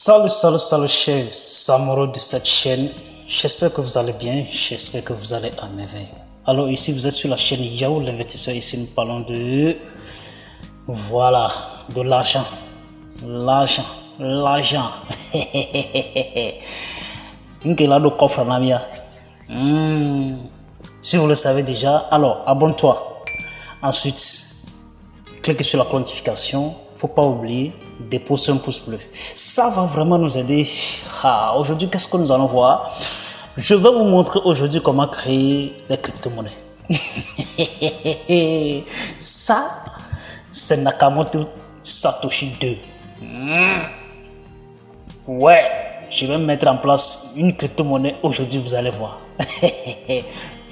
Salut, chers amoureux de cette chaîne. J'espère que vous allez bien, j'espère que vous allez en éveil. Alors ici, vous êtes sur la chaîne Yahoo l'investisseur. Ici, nous parlons de... Voilà, de l'argent. L'argent. Là, coffre Si vous le savez déjà, alors abonne-toi. Ensuite, cliquez sur la cloche notification. Faut pas oublier, dépose un pouce bleu. Ça va vraiment nous aider. Aujourd'hui, qu'est-ce que nous allons voir? Je vais vous montrer aujourd'hui comment créer les crypto-monnaies. Ça, c'est Nakamoto Satoshi 2. Ouais, je vais mettre en place une crypto-monnaie aujourd'hui, vous allez voir.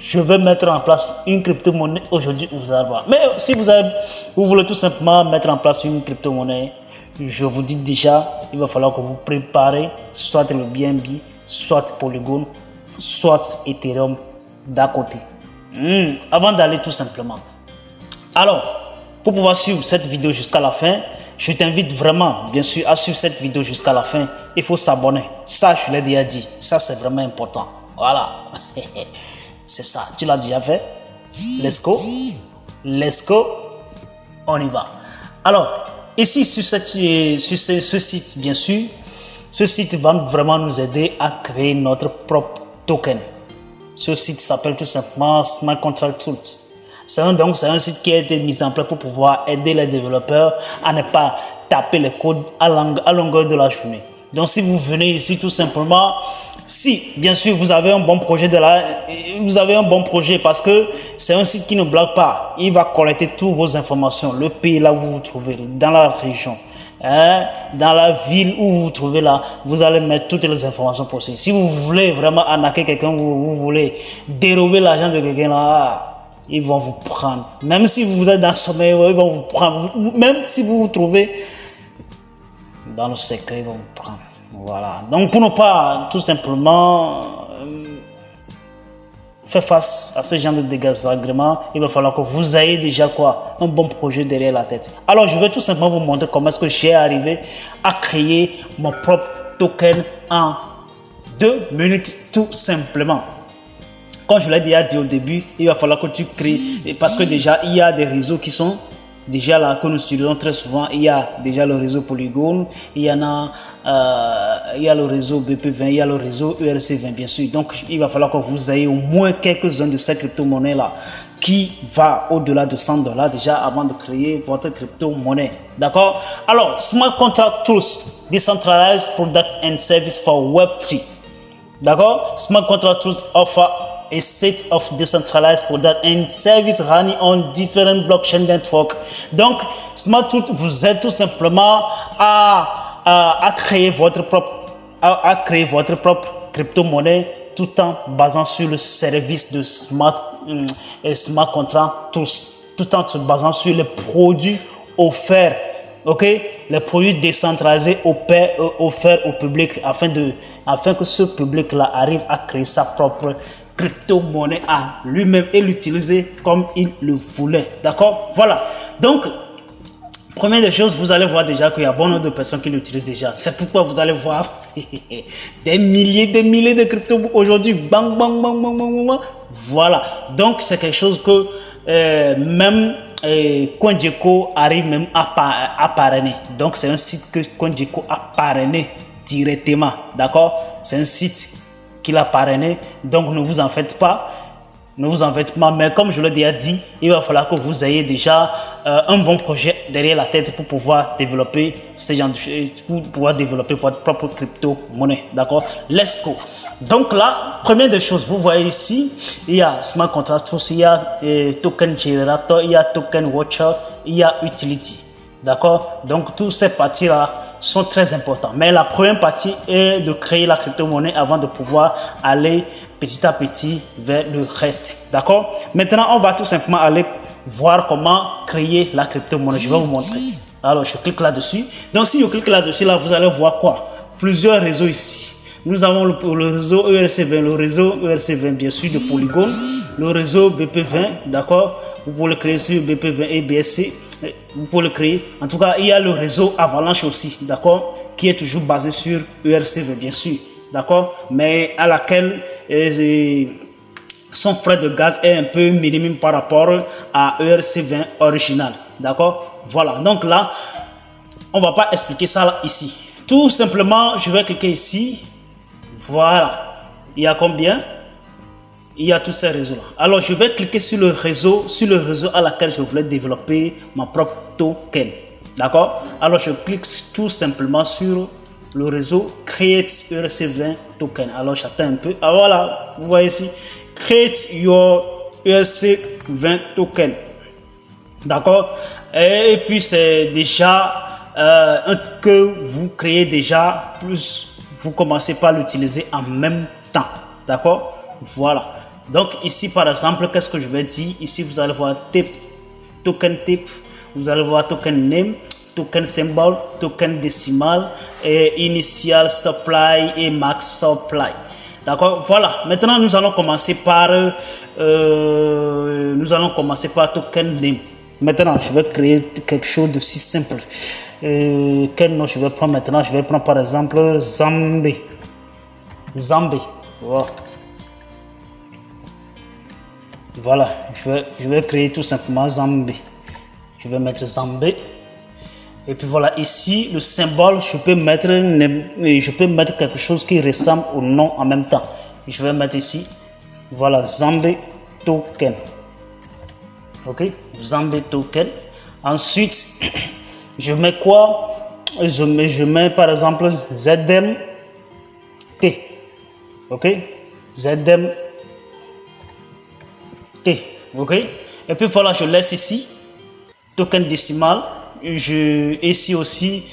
Je vais mettre en place une crypto-monnaie aujourd'hui, vous allez voir. Mais si vous voulez tout simplement mettre en place une crypto-monnaie, je vous dis déjà, il va falloir que vous préparez soit le BNB, soit Polygon, soit Ethereum d'à côté. Avant d'aller tout simplement. Alors, pour pouvoir suivre cette vidéo jusqu'à la fin, je t'invite vraiment, bien sûr, à suivre cette vidéo jusqu'à la fin. Il faut s'abonner. Ça, je l'ai déjà dit. Ça, c'est vraiment important. Voilà. C'est ça. Tu l'as déjà fait? Let's go. On y va. Alors, ici, sur ce site, bien sûr, ce site va vraiment nous aider à créer notre propre token. Ce site s'appelle tout simplement Smart Contract Tools. C'est un site qui a été mis en place pour pouvoir aider les développeurs à ne pas taper les codes à longueur de la journée. Donc, si vous venez ici tout simplement, si bien sûr vous avez un bon projet parce que c'est un site qui ne blague pas, il va collecter toutes vos informations, le pays là où vous vous trouvez, dans la région, dans la ville où vous vous trouvez là, vous allez mettre toutes les informations possibles. Si vous voulez vraiment arnaquer quelqu'un, vous voulez dérober l'argent de quelqu'un là, ils vont vous prendre. Même si vous êtes dans le sommeil, ils vont vous prendre. Même si vous vous trouvez dans le secret, ils vont vous prendre. Voilà. Donc, pour ne pas tout simplement faire face à ce genre de désagréments, il va falloir que vous ayez déjà un bon projet derrière la tête. Alors, je vais tout simplement vous montrer comment est-ce que j'ai arrivé à créer mon propre token en 2 minutes tout simplement. Comme je l'ai déjà dit au début, il va falloir que tu crées, parce que déjà, il y a des réseaux qui sont déjà là, que nous utilisons très souvent. Il y a déjà le réseau Polygon, il y a le réseau BP20, il y a le réseau ERC20, bien sûr. Donc, il va falloir que vous ayez au moins quelques-uns de ces crypto-monnaies-là qui va au-delà de $100 déjà avant de créer votre crypto-monnaie. D'accord? Alors, Smart Contract Tools, Decentralized Product and Service for Web3. D'accord? Smart Contract Tools offer a set of decentralized products and services running on different blockchain networks. Donc, Smart Tools vous aide tout simplement à créer votre propre crypto-monnaie tout en basant sur le service de Smart Contract Tools, tout en se basant sur les produits offerts. Ok, les produits décentralisés offerts au public afin que ce public-là arrive à créer sa propre crypto-monnaie à lui-même et l'utiliser comme il le voulait. D'accord? Voilà. Donc, première des choses, vous allez voir déjà qu'il y a bon nombre de personnes qui l'utilisent déjà. C'est pourquoi vous allez voir des milliers de cryptos aujourd'hui. Bang, bang, bang, bang, bang, bang. Voilà. Donc, c'est quelque chose que même CoinGecko arrive même à parrainer. Donc, c'est un site que CoinGecko a parrainé directement. D'accord? C'est un site qu'il a parrainé. Donc, ne vous en faites pas. Mais comme je l'ai déjà dit, il va falloir que vous ayez déjà un bon projet derrière la tête pour pouvoir développer votre propre crypto-monnaie. D'accord? Let's go. Donc là, première des choses, vous voyez ici, il y a Smart Contract Tools, il y a Token Generator, il y a Token Watcher, il y a Utility. D'accord? Donc, toutes ces parties-là sont très importantes. Mais la première partie est de créer la crypto-monnaie avant de pouvoir aller petit à petit vers le reste. D'accord? Maintenant, on va tout simplement aller voir comment créer la crypto-monnaie. Je vais vous montrer. Alors, je clique là-dessus. Donc, si je clique là-dessus, là, vous allez voir quoi? Plusieurs réseaux ici. Nous avons le réseau ERC20, bien sûr, de Polygon, le réseau BP20, d'accord? Vous pouvez le créer sur BP20 et BSC. Vous pouvez le créer. En tout cas, il y a le réseau Avalanche aussi, d'accord? qui est toujours basée sur ERC20 bien sûr, d'accord, mais à laquelle son frais de gaz est un peu minime par rapport à ERC20 original, d'accord. Voilà, donc là, on va pas expliquer ça là, ici. Tout simplement, je vais cliquer ici. Voilà, il y a combien? Il y a tous ces réseaux là. Alors, je vais cliquer sur le réseau à laquelle je voulais développer ma propre token, d'accord. Alors, je clique tout simplement sur le réseau Create ERC20 Token. Alors, j'attends un peu. Ah, voilà, vous voyez ici, Create your ERC20 Token. D'accord. Et puis, c'est déjà que vous créez déjà, plus vous commencez par l'utiliser en même temps. D'accord. Voilà. Donc, ici, par exemple, qu'est-ce que je vais dire? Ici, vous allez voir token type, vous allez voir token name, token symbol, token décimal, et initial supply et max supply. D'accord. Voilà. Maintenant, nous allons commencer par token name. Maintenant, je vais créer quelque chose de si simple. Quel nom je vais prendre maintenant? Je vais prendre par exemple Zambé. Wow. Voilà, je vais créer tout simplement Zambé. Je vais mettre Zambé. Et puis voilà, ici, le symbole, je peux mettre quelque chose qui ressemble au nom en même temps. Je vais mettre ici, voilà, Zambé Token. Ok, Zambé Token. Ensuite, je mets quoi? Je mets par exemple ZMT. Ok, ZMT. Ok, et puis voilà, je laisse ici token décimal. Ici aussi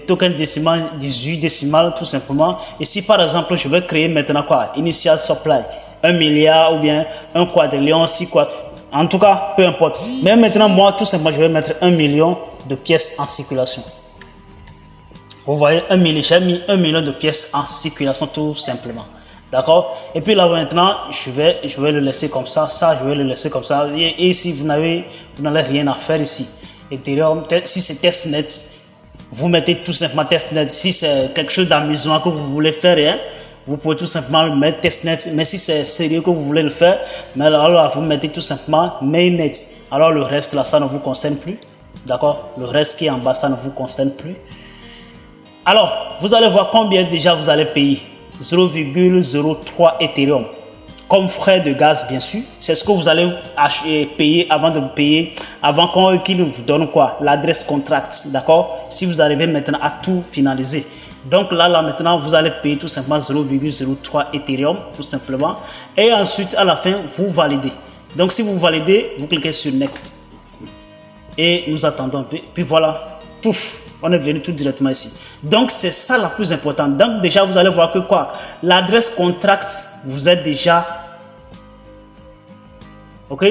token décimal 18 décimal tout simplement. Ici par exemple, je vais créer maintenant quoi? Initial supply 1 milliard ou bien 1 quadrillion, 6 quadrillions. En tout cas, peu importe. Mais maintenant, moi, tout simplement, je vais mettre 1 million de pièces en circulation. Vous voyez, j'ai mis 1 million de pièces en circulation, tout simplement. D'accord? Et puis là, maintenant, je vais le laisser comme ça. Ça, je vais le laisser comme ça. Et ici, vous n'allez rien à faire ici. Ethereum, si c'est testnet, vous mettez tout simplement testnet. Si c'est quelque chose d'amusant que vous voulez faire, hein, vous pouvez tout simplement mettre testnet. Mais si c'est sérieux que vous voulez le faire, mais alors vous mettez tout simplement mainnet. Alors le reste là, ça ne vous concerne plus. D'accord? Le reste qui est en bas, ça ne vous concerne plus. Alors, vous allez voir combien déjà vous allez payer. 0,03 Ethereum. Comme frais de gaz, bien sûr. C'est ce que vous allez payer avant de payer, avant qu'il vous donne quoi? L'adresse contract. D'accord? Si vous arrivez maintenant à tout finaliser. Donc là, maintenant, vous allez payer tout simplement 0,03 Ethereum, tout simplement. Et ensuite, à la fin, vous validez. Donc, si vous validez, vous cliquez sur Next. Et nous attendons. Puis voilà, pouf, on est venu tout directement ici. Donc, c'est ça la plus importante. Donc, déjà, vous allez voir que quoi? L'adresse contract, vous êtes déjà... OK?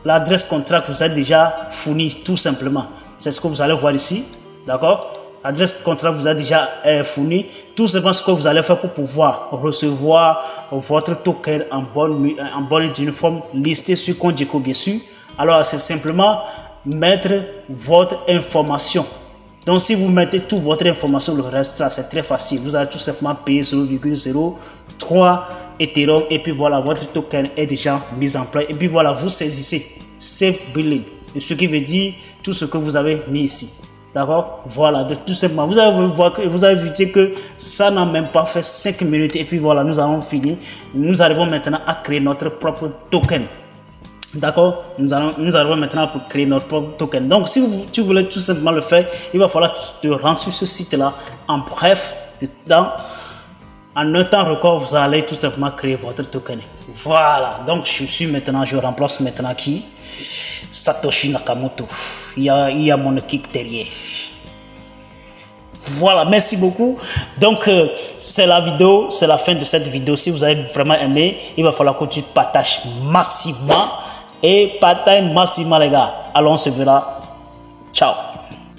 L'adresse contract, vous êtes déjà fourni, tout simplement. C'est ce que vous allez voir ici. D'accord? L'adresse contract vous a déjà fourni. Tout simplement ce que vous allez faire pour pouvoir recevoir votre token en bonne et due forme listé sur CoinGecko, bien sûr. Alors, c'est simplement mettre votre information. Donc, si vous mettez toute votre information, le reste là, c'est très facile. Vous allez tout simplement payer 0,03 Ethereum et puis voilà, votre token est déjà mis en place. Et puis voilà, vous saisissez Save Billing, ce qui veut dire tout ce que vous avez mis ici. D'accord? Voilà, de tout simplement. Vous allez voir que vous avez vu que ça n'a même pas fait 5 minutes. Et puis voilà, nous allons finir. Nous arrivons maintenant à créer notre propre token. D'accord? Nous arrivons maintenant pour créer notre propre token. Donc, si tu voulais tout simplement le faire, il va falloir te rendre sur ce site-là. En bref, en un temps record, vous allez tout simplement créer votre token. Voilà. Donc, je remplace maintenant qui? Satoshi Nakamoto. Il y a mon équipe derrière. Voilà, merci beaucoup. Donc, c'est la fin de cette vidéo. Si vous avez vraiment aimé, il va falloir que tu partages massivement. Et partage massivement, les gars. Alors, on se verra. Ciao.